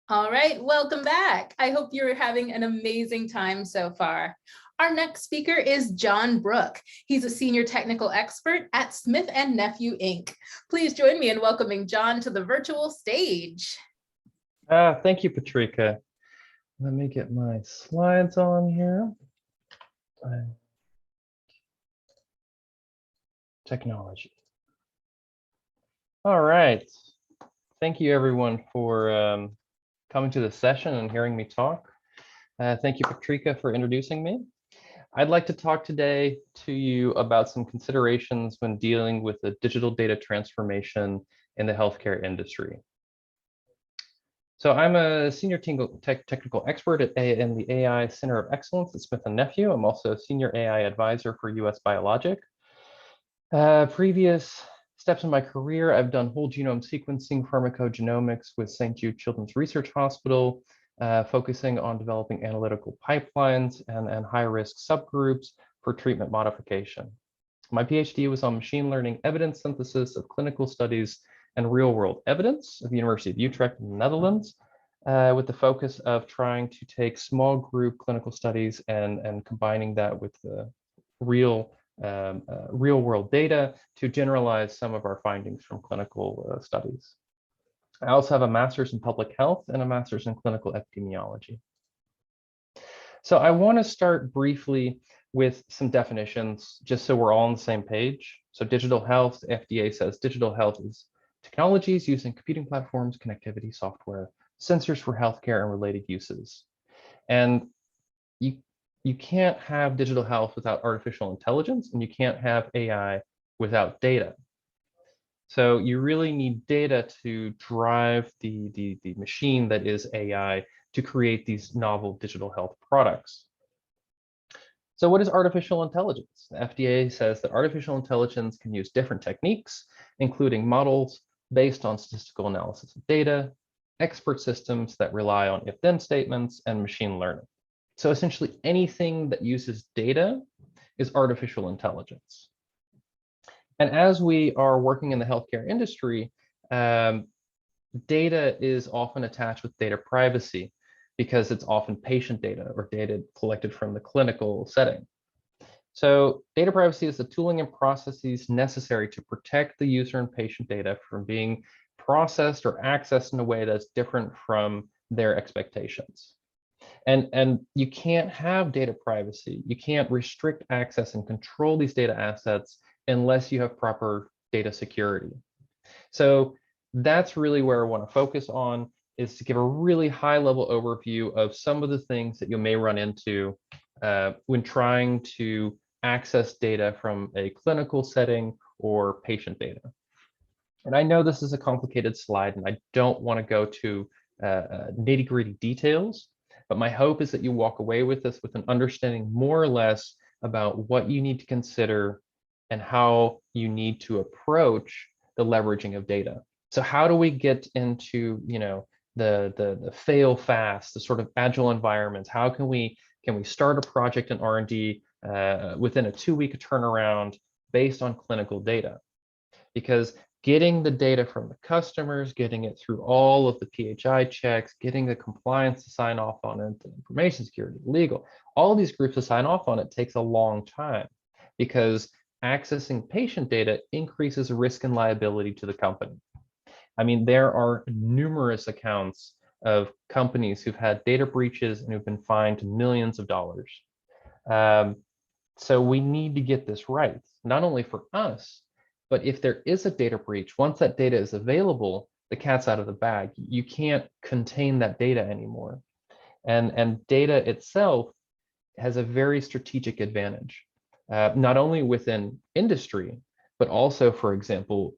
All right, welcome back. I hope you're having an amazing time so far. Our next speaker is John Brooke. He's a senior technical expert at Smith&Nephew, Inc. Please join me in welcoming John to the virtual stage. Thank you, Patrika. Let me get my slides on here. Technology. All right. Thank you, everyone, for coming to the session and hearing me talk. Thank you, Patrika, for introducing me. I'd like to talk today to you about some considerations when dealing with the digital data transformation in the healthcare industry. So I'm a senior technical expert in the AI Center of Excellence at Smith&Nephew. I'm also a senior AI advisor for US Biologic. Previous steps in my career, I've done whole genome sequencing pharmacogenomics with St. Jude Children's Research Hospital, focusing on developing analytical pipelines and high-risk subgroups for treatment modification. My PhD was on machine learning evidence synthesis of clinical studies and real-world evidence at the University of Utrecht in the Netherlands, with the focus of trying to take small group clinical studies and combining that with the real-world data to generalize some of our findings from clinical studies. I also have a master's in public health and a master's in clinical epidemiology. So I want to start briefly with some definitions, just so we're all on the same page. So digital health, the FDA says digital health is technologies using computing platforms, connectivity, software, sensors for healthcare and related uses. And you can't have digital health without artificial intelligence, and you can't have AI without data. So you really need data to drive the machine that is AI to create these novel digital health products. So what is artificial intelligence? The FDA says that artificial intelligence can use different techniques, including models based on statistical analysis of data, expert systems that rely on if-then statements, and machine learning. So essentially anything that uses data is artificial intelligence. And as we are working in the healthcare industry, data is often attached with data privacy because it's often patient data or data collected from the clinical setting. So data privacy is the tooling and processes necessary to protect the user and patient data from being processed or accessed in a way that's different from their expectations. And you can't have data privacy. You can't restrict access and control these data assets unless you have proper data security. So that's really where I want to focus on, is to give a really high level overview of some of the things that you may run into when trying to access data from a clinical setting or patient data. And I know this is a complicated slide and I don't want to go to nitty-gritty details, but my hope is that you walk away with this with an understanding more or less about what you need to consider and how you need to approach the leveraging of data. So how do we get into, the fail fast, the sort of agile environments? How can we start a project in R&D within a 2-week turnaround based on clinical data? Because getting the data from the customers, getting it through all of the PHI checks, getting the compliance to sign off on it, the information security, legal, all of these groups to sign off on it takes a long time, because accessing patient data increases risk and liability to the company. I mean, there are numerous accounts of companies who've had data breaches and who've been fined millions of dollars. So we need to get this right, not only for us, but if there is a data breach, once that data is available, the cat's out of the bag. You can't contain that data anymore. And data itself has a very strategic advantage, not only within industry, but also, for example,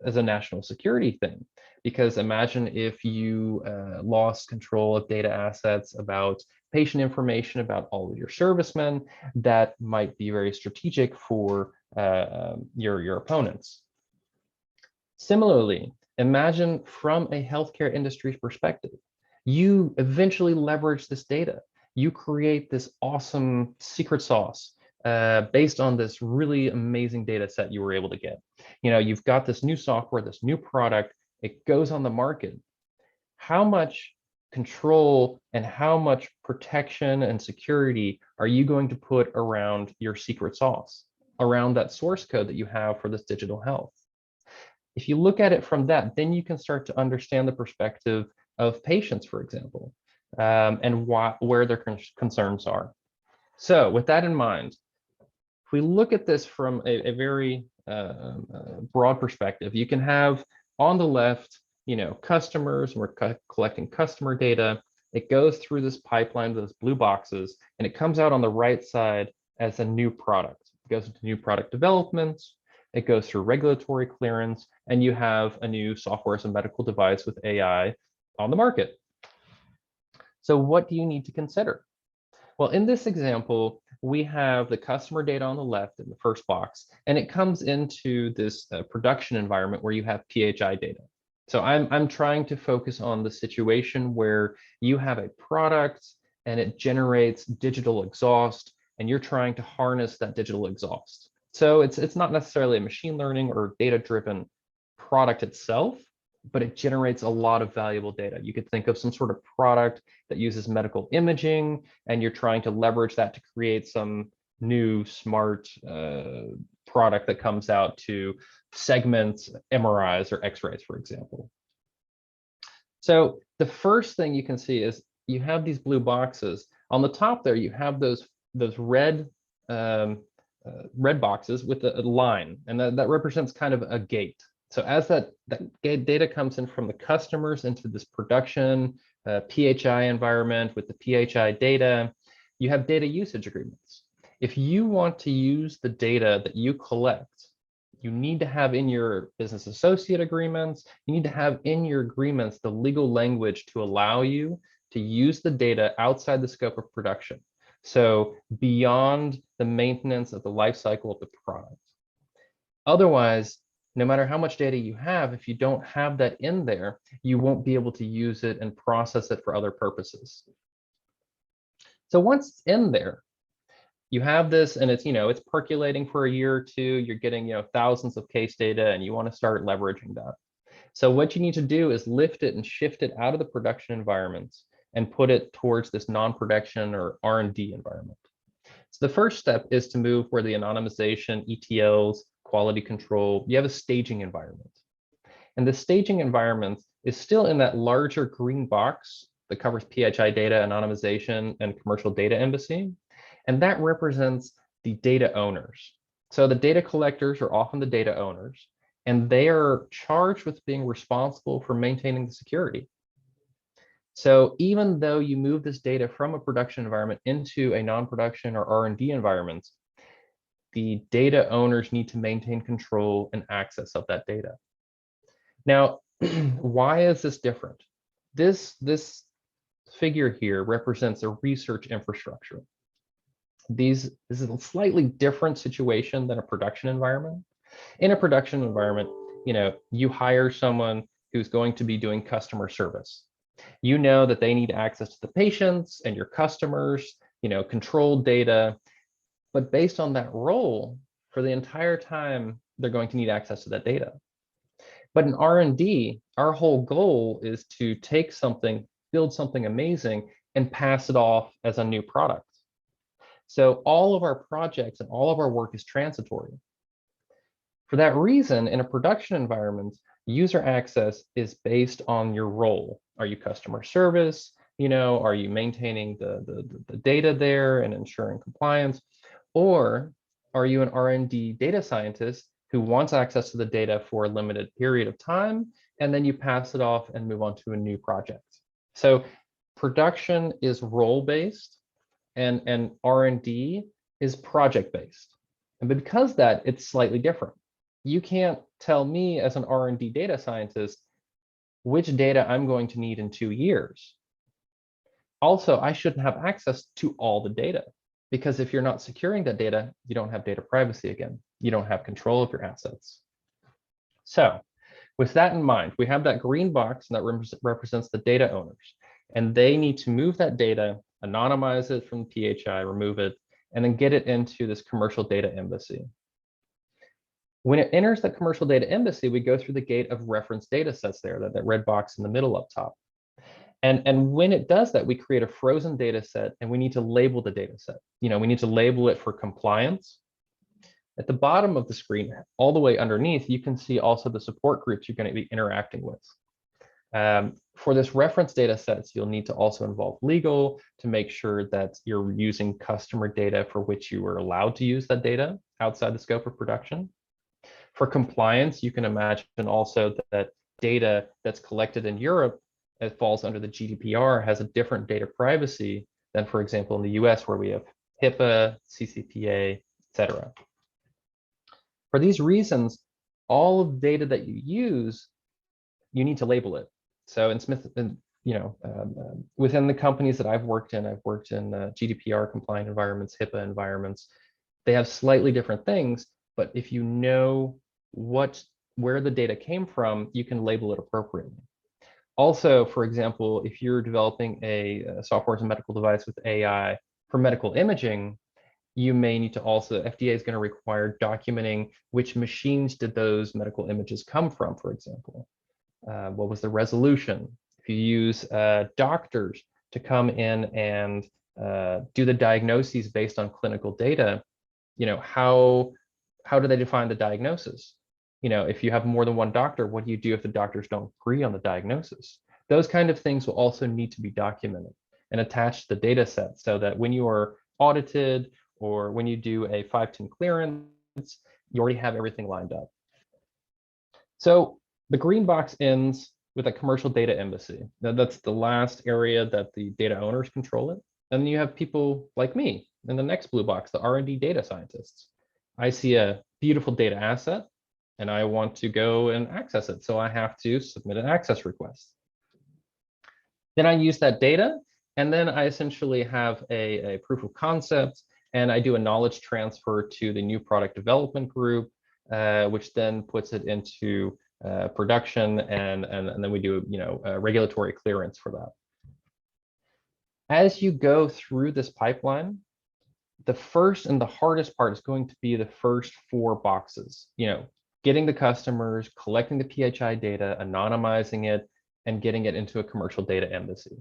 as a national security thing. Because imagine if you lost control of data assets about patient information about all of your servicemen, that might be very strategic for your opponents. Similarly, imagine from a healthcare industry's perspective, you eventually leverage this data. You create this awesome secret sauce based on this really amazing data set you were able to get. You've got this new software, this new product, it goes on the market. How much control and how much protection and security are you going to put around your secret sauce, around that source code that you have for this digital health? If you look at it from that, then you can start to understand the perspective of patients, for example, and where their concerns are. So with that in mind, if we look at this from a very broad perspective, you can have on the left, customers, we're collecting customer data. It goes through this pipeline, those blue boxes, and it comes out on the right side as a new product. It goes into new product development, it goes through regulatory clearance, and you have a new software as a medical device with AI on the market. So what do you need to consider? Well, in this example, we have the customer data on the left in the first box, and it comes into this production environment where you have PHI data. So I'm trying to focus on the situation where you have a product and it generates digital exhaust, and you're trying to harness that digital exhaust. So it's not necessarily a machine learning or data-driven product itself, but it generates a lot of valuable data. You could think of some sort of product that uses medical imaging, and you're trying to leverage that to create some new smart product that comes out to segment MRIs or X-rays, for example. So the first thing you can see is you have these blue boxes. On the top there, you have those red boxes with a line, and that represents kind of a gate. So as that data comes in from the customers into this production PHI environment with the PHI data, you have data usage agreements. If you want to use the data that you collect, you need to have in your business associate agreements, you need to have in your agreements the legal language to allow you to use the data outside the scope of production. So beyond the maintenance of the life cycle of the product. Otherwise, no matter how much data you have, if you don't have that in there, you won't be able to use it and process it for other purposes. So once it's in there, you have this and it's percolating for a year or two, you're getting thousands of case data and you want to start leveraging that. So what you need to do is lift it and shift it out of the production environments and put it towards this non-production or R&D environment. So the first step is to move where the anonymization, ETLs, quality control, you have a staging environment. And the staging environment is still in that larger green box that covers PHI data, anonymization, and commercial data embassy. And that represents the data owners. So the data collectors are often the data owners, and they are charged with being responsible for maintaining the security. So even though you move this data from a production environment into a non-production or R&D environment, the data owners need to maintain control and access of that data. Now, why is this different? This figure here represents a research infrastructure. This is a slightly different situation than a production environment. In a production environment, you hire someone who's going to be doing customer service. You know that they need access to the patients and your customers, controlled data. But based on that role, for the entire time, they're going to need access to that data. But in R&D, our whole goal is to take something, build something amazing, and pass it off as a new product. So all of our projects and all of our work is transitory. For that reason, in a production environment, user access is based on your role. Are you customer service? Are you maintaining the data there and ensuring compliance? Or are you an R&D data scientist who wants access to the data for a limited period of time, and then you pass it off and move on to a new project? So production is role-based, and R&D is project-based. And because that, it's slightly different. You can't tell me as an R&D data scientist which data I'm going to need in 2 years. Also, I shouldn't have access to all the data, because if you're not securing that data, you don't have data privacy again. You don't have control of your assets. So with that in mind, we have that green box that represents the data owners, and they need to move that data, anonymize it from the PHI, remove it, and then get it into this commercial data embassy. When it enters the commercial data embassy, we go through the gate of reference data sets there, that red box in the middle up top. And when it does that, we create a frozen data set and we need to label the data set. We need to label it for compliance. At the bottom of the screen, all the way underneath, you can see also the support groups you're going to be interacting with. For this reference data sets, you'll need to also involve legal to make sure that you're using customer data for which you are allowed to use that data outside the scope of production. For compliance, you can imagine also that data that's collected in Europe that falls under the GDPR has a different data privacy than, for example, in the US, where we have HIPAA, CCPA, et cetera. For these reasons, all of the data that you use, you need to label it. So in Smith, within the companies that I've worked in GDPR compliant environments, HIPAA environments. They have slightly different things, but if you know where the data came from, you can label it appropriately. Also, for example, if you're developing a software as a medical device with AI for medical imaging, you may need to also, FDA is going to require documenting which machines did those medical images come from, for example. What was the resolution? If you use doctors to come in and do the diagnoses based on clinical data, how do they define the diagnosis? If you have more than one doctor, what do you do if the doctors don't agree on the diagnosis? Those kind of things will also need to be documented and attached to the data set so that when you are audited or when you do a 510 clearance, you already have everything lined up. So the green box ends with a commercial data embassy. Now that's the last area that the data owners control it. And then you have people like me in the next blue box, the R&D data scientists. I see a beautiful data asset and I want to go and access it. So I have to submit an access request. Then I use that data, and then I essentially have a proof of concept, and I do a knowledge transfer to the new product development group, which then puts it into production, and then we do regulatory clearance for that. As you go through this pipeline, the first and the hardest part is going to be the first 4 boxes. Getting the customers, collecting the PHI data, anonymizing it, and getting it into a commercial data embassy.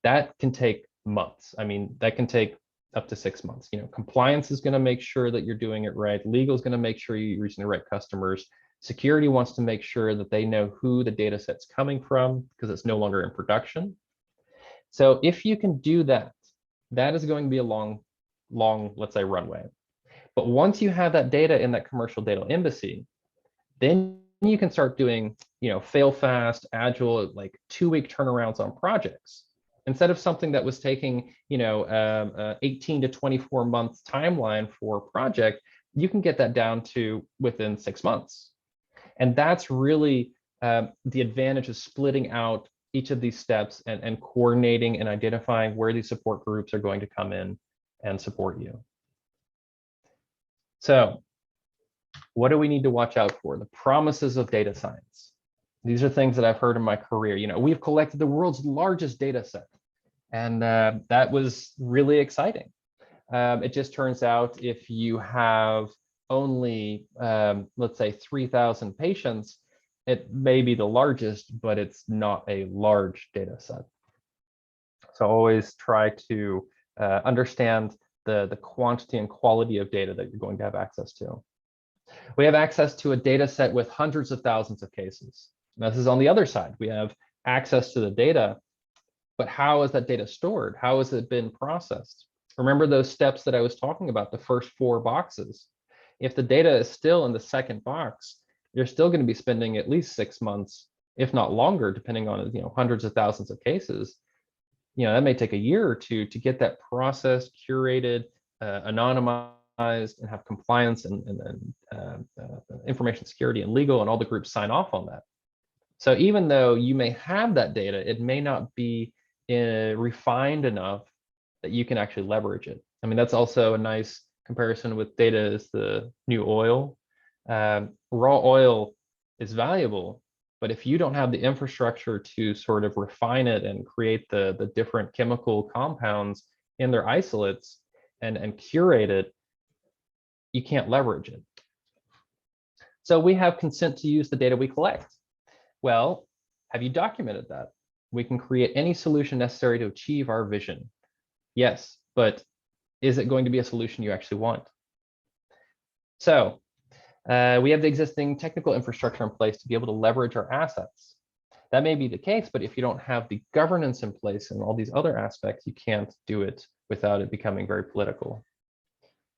That can take months. I mean, that can take up to 6 months. Compliance is going to make sure that you're doing it right. Legal is going to make sure you're reaching the right customers. Security wants to make sure that they know who the data set's coming from because it's no longer in production. So if you can do that, that is going to be a long, let's say, runway. But once you have that data in that commercial data embassy, then you can start doing, fail fast, agile, like 2-week turnarounds on projects. Instead of something that was taking, 18 to 24 months timeline for a project, you can get that down to within 6 months. And that's really the advantage of splitting out each of these steps and coordinating and identifying where these support groups are going to come in and support you. So what do we need to watch out for? The promises of data science. These are things that I've heard in my career. We've collected the world's largest data set, and that was really exciting. It just turns out if you have only, let's say, 3,000 patients, it may be the largest, but it's not a large data set. So always try to understand the quantity and quality of data that you're going to have access to. We have access to a data set with hundreds of thousands of cases. Now, this is on the other side. We have access to the data, but how is that data stored? How has it been processed? Remember those steps that I was talking about, the first 4 boxes. If the data is still in the second box, you're still going to be spending at least 6 months, if not longer, depending on hundreds of thousands of cases. That may take a year or 2 to get that processed, curated, anonymized, and have compliance and information security and legal and all the groups sign off on that. So even though you may have that data, it may not be refined enough that you can actually leverage it. I mean, that's also a nice comparison with data as the new oil. Raw oil is valuable, but if you don't have the infrastructure to sort of refine it and create the different chemical compounds in their isolates and curate it, you can't leverage it. So we have consent to use the data we collect. Well, have you documented that? We can create any solution necessary to achieve our vision. Yes, but is it going to be a solution you actually want? So we have the existing technical infrastructure in place to be able to leverage our assets. That may be the case, but if you don't have the governance in place and all these other aspects, you can't do it without it becoming very political.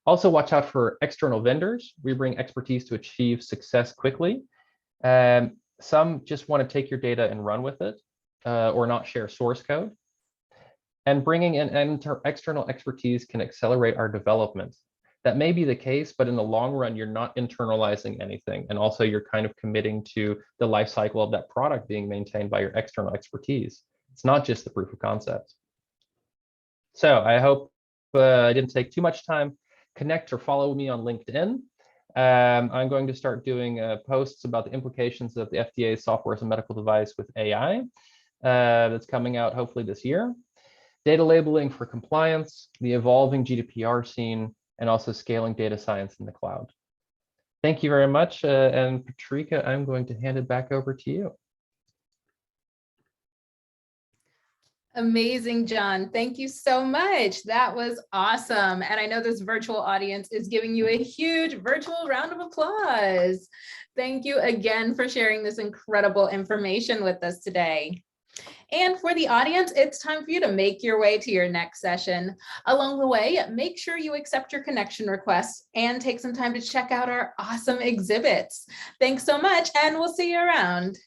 Also, watch out for external vendors. We bring expertise to achieve success quickly. Some just want to take your data and run with it or not share source code. And bringing in external expertise can accelerate our development. That may be the case, but in the long run, you're not internalizing anything. And also you're kind of committing to the life cycle of that product being maintained by your external expertise. It's not just the proof of concept. So I hope I didn't take too much time. Connect or follow me on LinkedIn. I'm going to start doing posts about the implications of the FDA software as a medical device with AI that's coming out hopefully this year. Data labeling for compliance, the evolving GDPR scene, and also scaling data science in the cloud. Thank you very much. And Patrika, I'm going to hand it back over to you. Amazing, John. Thank you so much. That was awesome. And I know this virtual audience is giving you a huge virtual round of applause. Thank you again for sharing this incredible information with us today. And for the audience, it's time for you to make your way to your next session. Along the way, make sure you accept your connection requests and take some time to check out our awesome exhibits. Thanks so much, and we'll see you around.